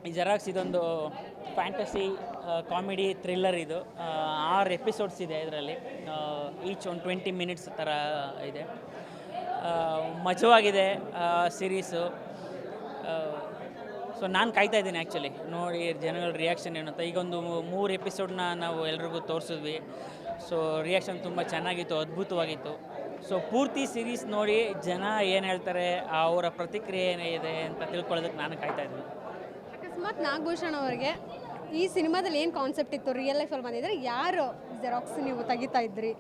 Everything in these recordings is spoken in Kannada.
ಈ ಜೆರಾಕ್ಸ್ ಇದೊಂದು ಫ್ಯಾಂಟಸಿ ಕಾಮಿಡಿ ಥ್ರಿಲ್ಲರ್ ಇದು. 6 ಎಪಿಸೋಡ್ಸ್ ಇದೆ ಇದರಲ್ಲಿ. ಈಚ್ ಒಂದು 20 ಮಿನಿಟ್ಸ್ ಥರ ಇದೆ. ಮಜವಾಗಿದೆ ಸೀರೀಸು. ಸೊ ನಾನು ಕಾಯ್ತಾ ಇದ್ದೀನಿ ಆ್ಯಕ್ಚುಲಿ ನೋಡಿ ಜನಗಳ ರಿಯಾಕ್ಷನ್ ಏನು ಅಂತ. ಈಗೊಂದು 3 ಎಪಿಸೋಡ್ನ ನಾವು ಎಲ್ರಿಗೂ ತೋರಿಸಿದ್ವಿ. ಸೊ ರಿಯಾಕ್ಷನ್ ತುಂಬ ಚೆನ್ನಾಗಿತ್ತು, ಅದ್ಭುತವಾಗಿತ್ತು. ಸೊ ಪೂರ್ತಿ ಸೀರೀಸ್ ನೋಡಿ ಜನ ಏನು ಹೇಳ್ತಾರೆ, ಅವರ ಪ್ರತಿಕ್ರಿಯೆ ಏನಿದೆ ಅಂತ ತಿಳ್ಕೊಳ್ಳೋದಕ್ಕೆ ನಾನು ಕಾಯ್ತಾ ಇದ್ದೀನಿ. ಅಕಸ್ಮಾತ್ ನಾಗಭೂಷಣ್ ಅವರಿಗೆ ಈ ಸಿನಿಮಾದಲ್ಲಿ ಏನು ಕಾನ್ಸೆಪ್ಟ್ ಇತ್ತು, ರಿಯಲ್ ಲೈಫಲ್ಲಿ ಬಂದಿದ್ರೆ ಯಾರು ಜೆರಾಕ್ಸ್ ನೀವು ತೆಗಿತಾ ಇದ್ರಿ?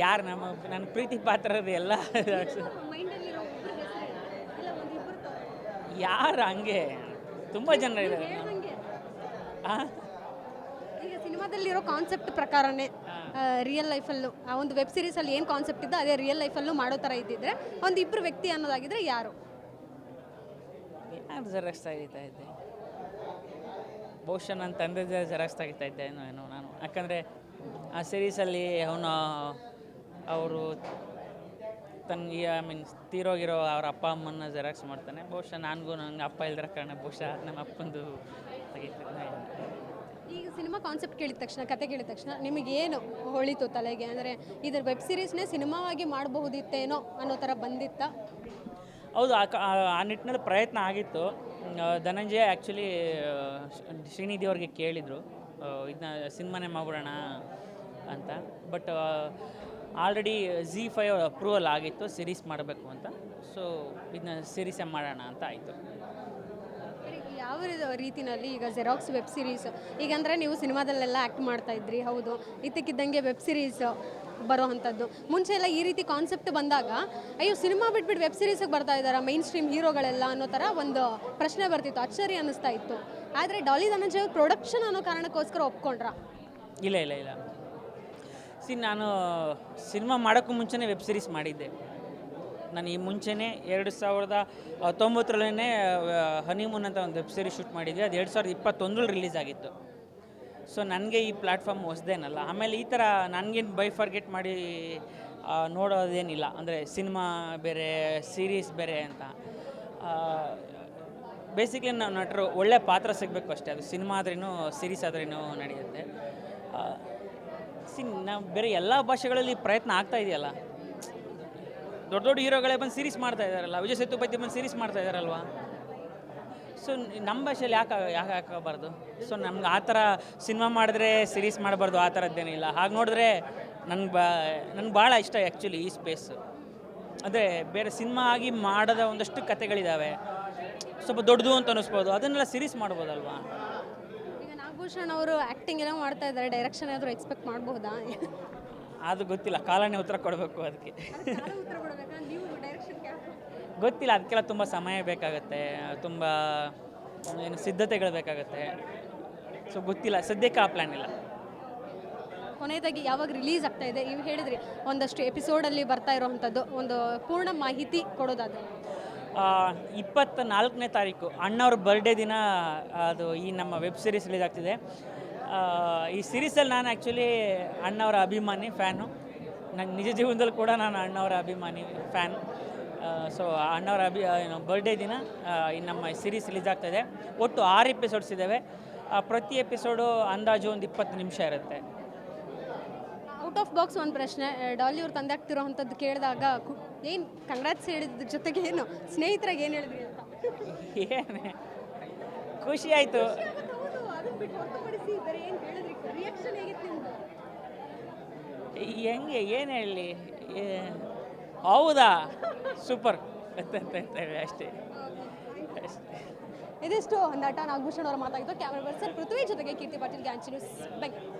ಯಾರು ನನ್ನ ಪ್ರೀತಿ ಪಾತ್ರರು ಎಲ್ಲ ಯಾರು ಹಂಗೆ ತುಂಬ ಜನ ಇದ್ದಾರೆ. ಈಗ ಸಿನಿಮಾದಲ್ಲಿರೋ ಕಾನ್ಸೆಪ್ಟ್ ಪ್ರಕಾರನೇ ರಿಯಲ್ ಲೈಫಲ್ಲೂ ಆ ಒಂದು ವೆಬ್ ಸೀರೀಸಲ್ಲಿ ಏನು ಕಾನ್ಸೆಪ್ಟ್ ಇದ್ದು ಅದೇ ರಿಯಲ್ ಲೈಫಲ್ಲೂ ಮಾಡೋ ಥರ ಇದ್ದಿದ್ರೆ ಒಂದು ಇಬ್ಬರು ವ್ಯಕ್ತಿ ಅನ್ನೋದಾಗಿದ್ರೆ ಯಾರು? ಯಾರು ಜೆರಾಕ್ಸ್ ತೆಗಿತಾ ಇದ್ದೆ? ಬಹುಶಃ ನನ್ನ ತಂದೆ ಜೆರಾಕ್ಸ್ ತೆಗಿತಾ ಇದ್ದೆ ಏನೋ ನಾನು. ಯಾಕಂದರೆ ಆ ಸೀರೀಸಲ್ಲಿ ಅವರು ತನ್ನ ತೀರೋಗಿರೋ ಅವ್ರ ಅಪ್ಪ ಅಮ್ಮನ ಜೆರಾಕ್ಸ್ ಮಾಡ್ತಾನೆ. ಬಹುಶಃ ನಂಗೆ ಅಪ್ಪ ಇಲ್ದಿರೋ ಕಾರಣ ಬಹುಶಃ ನಮ್ಮ ಅಪ್ಪಂದು ತೆಗಿತೀನಿ. ಈಗ ಸಿನಿಮಾ ಕಾನ್ಸೆಪ್ಟ್ ಕೇಳಿದ ತಕ್ಷಣ, ಕತೆ ಕೇಳಿದ ತಕ್ಷಣ ನಿಮಗೇನು ಹೊಳಿತು ತಲೆಗೆ? ಅಂದರೆ ಇದರ ವೆಬ್ ಸೀರೀಸ್ನೇ ಸಿನಿಮಾವಾಗಿ ಮಾಡಬಹುದಿತ್ತೇನೋ ಅನ್ನೋ ಥರ ಬಂದಿತ್ತ? ಹೌದು, ಆ ನಿಟ್ಟಿನಲ್ಲಿ ಪ್ರಯತ್ನ ಆಗಿತ್ತು. ಧನಂಜಯ ಆ್ಯಕ್ಚುಲಿ ಶ್ರೀನಿಧಿ ಅವ್ರಿಗೆ ಕೇಳಿದರು ಇದನ್ನ ಸಿನಿಮಾನೇ ಮಾಡ್ಬಿಡೋಣ ಅಂತ. ಬಟ್ ಆಲ್ರೆಡಿ ZEE5 ಅಪ್ರೂವಲ್ ಆಗಿತ್ತು ಸೀರೀಸ್ ಮಾಡಬೇಕು ಅಂತ. ಸೊ ಇದನ್ನ ಸೀರೀಸೇ ಮಾಡೋಣ ಅಂತ ಆಯಿತು. ಯಾವ ರೀತಿಯಲ್ಲಿ ಈಗ ಜೆರಾಕ್ಸ್ ವೆಬ್ ಸೀರೀಸ್ ಈಗ ಅಂದರೆ ನೀವು ಸಿನಿಮಾದಲ್ಲೆಲ್ಲ ಆ್ಯಕ್ಟ್ ಮಾಡ್ತಾ ಇದ್ರಿ, ಹೌದು, ಇದ್ದಕ್ಕಿದ್ದಂಗೆ ವೆಬ್ ಸೀರೀಸ್ ಬರೋ ಅಂಥದ್ದು. ಮುಂಚೆ ಎಲ್ಲ ಈ ರೀತಿ ಕಾನ್ಸೆಪ್ಟ್ ಬಂದಾಗ ಅಯ್ಯೋ ಸಿನಿಮಾ ಬಿಟ್ಬಿಟ್ಟು ವೆಬ್ ಸೀರೀಸಿಗೆ ಬರ್ತಾ ಇದ್ದಾರೆ ಮೈನ್ ಸ್ಟ್ರೀಮ್ ಹೀರೋಗಳೆಲ್ಲ ಅನ್ನೋ ಥರ ಒಂದು ಪ್ರಶ್ನೆ ಬರ್ತಿತ್ತು, ಆಶ್ಚರ್ಯ ಅನ್ನಿಸ್ತಾ ಇತ್ತು. ಆದರೆ ಡಾಲಿ ಧನಂಜಯ ಅವ್ರ ಪ್ರೊಡಕ್ಷನ್ ಅನ್ನೋ ಕಾರಣಕ್ಕೋಸ್ಕರ ಒಪ್ಕೊಂಡ್ರಾ? ಇಲ್ಲ. ನಾನು ಸಿನಿಮಾ ಮಾಡೋಕ್ಕೂ ಮುಂಚೆನೇ ವೆಬ್ ಸೀರೀಸ್ ಮಾಡಿದ್ದೆ. ನಾನು ಈ ಮುಂಚೆನೇ 2019ರಲ್ಲೇ ಹನಿಮೂನ್ ಅಂತ ಒಂದು ವೆಬ್ ಸೀರೀಸ್ ಶೂಟ್ ಮಾಡಿದ್ವಿ. ಅದು 2021ರಲ್ಲಿ ರಿಲೀಸ್ ಆಗಿತ್ತು. ಸೊ ನನಗೆ ಈ ಪ್ಲ್ಯಾಟ್ಫಾರ್ಮ್ ಹೊಸದೇನಲ್ಲ. ಆಮೇಲೆ ಈ ಥರ ನನಗೇನು ಬೈ ಫರ್ಗೆಟ್ ಮಾಡಿ ನೋಡೋದೇನಿಲ್ಲ. ಅಂದರೆ ಸಿನಿಮಾ ಬೇರೆ ಸೀರೀಸ್ ಬೇರೆ ಅಂತ. ಬೇಸಿಕ್ಲಿ ನಾವು ನಟರು ಒಳ್ಳೆ ಪಾತ್ರ ಸಿಗಬೇಕು ಅಷ್ಟೇ. ಅದು ಸಿನಿಮಾ ಆದ್ರೇನು ಸೀರೀಸ್ ಆದ್ರೇನು ನಡೆಯುತ್ತೆ. ನಾವು ಬೇರೆ ಎಲ್ಲ ಭಾಷೆಗಳಲ್ಲಿ ಪ್ರಯತ್ನ ಆಗ್ತಾ ಇದೆಯಲ್ಲ. ದೊಡ್ಡ ಹೀರೋಗಳೇ ಬಂದು ಸೀರೀಸ್ ಮಾಡ್ತಾ ಇದ್ದಾರಲ್ಲ. ವಿಜಯ್ ಸೇತುಪತಿ ಬಂದು ಸೀರೀಸ್ ಮಾಡ್ತಾ ಇದ್ದಾರಲ್ವ. ಸೊ ನಮ್ಮ ಭಾಷೆಯಲ್ಲಿ ಯಾಕೆ ಹಾಕಬಾರ್ದು? ಸೊ ನಮ್ಗೆ ಆ ಥರ ಸಿನಿಮಾ ಮಾಡಿದ್ರೆ ಸೀರೀಸ್ ಮಾಡಬಾರ್ದು ಆ ಥರದ್ದೇನಿಲ್ಲ. ಹಾಗೆ ನೋಡಿದ್ರೆ ನನಗೆ ಭಾಳ ಇಷ್ಟ ಆ್ಯಕ್ಚುಲಿ ಈ ಸ್ಪೇಸು. ಅದೇ ಬೇರೆ ಸಿನಿಮಾ ಆಗಿ ಮಾಡದ ಒಂದಷ್ಟು ಕತೆಗಳಿದ್ದಾವೆ, ಸ್ವಲ್ಪ ದೊಡ್ಡದು ಅಂತ ಅನ್ನಿಸ್ಬೋದು. ಅದನ್ನೆಲ್ಲ ಸೀರೀಸ್ ಮಾಡ್ಬೋದಲ್ವಾ? ಈಗ ನಾಗಭೂಷಣ್ ಅವರು ಆ್ಯಕ್ಟಿಂಗ್ ಏನೋ ಮಾಡ್ತಾ ಇದ್ದಾರೆ, ಡೈರೆಕ್ಷನ್ ಏನಾದರೂ ಎಕ್ಸ್ಪೆಕ್ಟ್ ಮಾಡಬಹುದಾ? ಅದು ಗೊತ್ತಿಲ್ಲ, ಕಾಲನೇ ಉತ್ತರ ಕೊಡಬೇಕು ಅದಕ್ಕೆ. ಗೊತ್ತಿಲ್ಲ, ಅದಕ್ಕೆಲ್ಲ ತುಂಬ ಸಮಯ ಬೇಕಾಗುತ್ತೆ, ತುಂಬ ಸಿದ್ಧತೆಗಳು ಬೇಕಾಗುತ್ತೆ. ಸೊ ಗೊತ್ತಿಲ್ಲ, ಸದ್ಯಕ್ಕೆ ಆ ಪ್ಲ್ಯಾನ್ ಇಲ್ಲ. ಕೊನೆಯದಾಗಿ ಯಾವಾಗ ರಿಲೀಸ್ ಆಗ್ತಾ ಇದೆ ನೀವು ಹೇಳಿದ್ರಿ, ಒಂದಷ್ಟು ಎಪಿಸೋಡಲ್ಲಿ ಬರ್ತಾ ಇರೋವಂಥದ್ದು ಒಂದು ಪೂರ್ಣ ಮಾಹಿತಿ ಕೊಡೋದಾದರೆ? 24ನೇ ತಾರೀಕು ಅಣ್ಣವ್ರ ಬರ್ಡೇ ದಿನ ಅದು ಈ ನಮ್ಮ ವೆಬ್ ಸೀರೀಸ್ ರಿಲೀಸ್ ಆಗ್ತಿದೆ. ಈ ಸೀರೀಸಲ್ಲಿ ನಾನು ಆ್ಯಕ್ಚುಲಿ ಅಣ್ಣವರ ಅಭಿಮಾನಿ ಫ್ಯಾನು. ನನ್ನ ನಿಜ ಜೀವನದಲ್ಲಿ ಕೂಡ ನಾನು ಅಣ್ಣವರ ಅಭಿಮಾನಿ ಫ್ಯಾನ್. ಸೊ ಅಣ್ಣವರ ಬರ್ಡೇ ದಿನ ಈ ನಮ್ಮ ಸೀರೀಸ್ ರಿಲೀಸ್ ಆಗ್ತಾಯಿದೆ. ಒಟ್ಟು 6 ಎಪಿಸೋಡ್ಸ್ ಇದ್ದಾವೆ. ಪ್ರತಿ ಎಪಿಸೋಡು ಅಂದಾಜು ಒಂದು 20 ನಿಮಿಷ ಇರುತ್ತೆ. ಔಟ್ ಆಫ್ ಬಾಕ್ಸ್ ಒಂದು ಪ್ರಶ್ನೆ, ಡಾಲಿ ಅವ್ರು ತಂದೆ ಆಗ್ತಿರೋ ಅಂಥದ್ದು ಕೇಳಿದಾಗ ಏನು ಕಂಗ್ರಾಟ್ಸ್ ಹೇಳಿದ ಜೊತೆಗೆ ಏನು ಸ್ನೇಹಿತರಾಗಿ ಏನು ಹೇಳಿದ್ರಿ ಅಂತ? ಏನೇ ಖುಷಿ ಆಯಿತು. ಹೆಂಗೆ ಏನು ಹೇಳಲಿ, ಹೌದಾ ಸೂಪರ್ ಅಷ್ಟೇ. ಇದಿಷ್ಟು ನಟ ನಾಗಭೂಷಣ್ ಅವರು ಮಾತಾಡಿದ್ದು. ಕ್ಯಾಮರಾ ಪರ್ಸನ್ ಪೃಥ್ವಿ ಜೊತೆಗೆ ಕೀರ್ತಿ ಪಾಟೀಲ್, ಗ್ಯಾನ್ಚಿ ನ್ಯೂಸ್, ಬೆಂಗಳೂರು.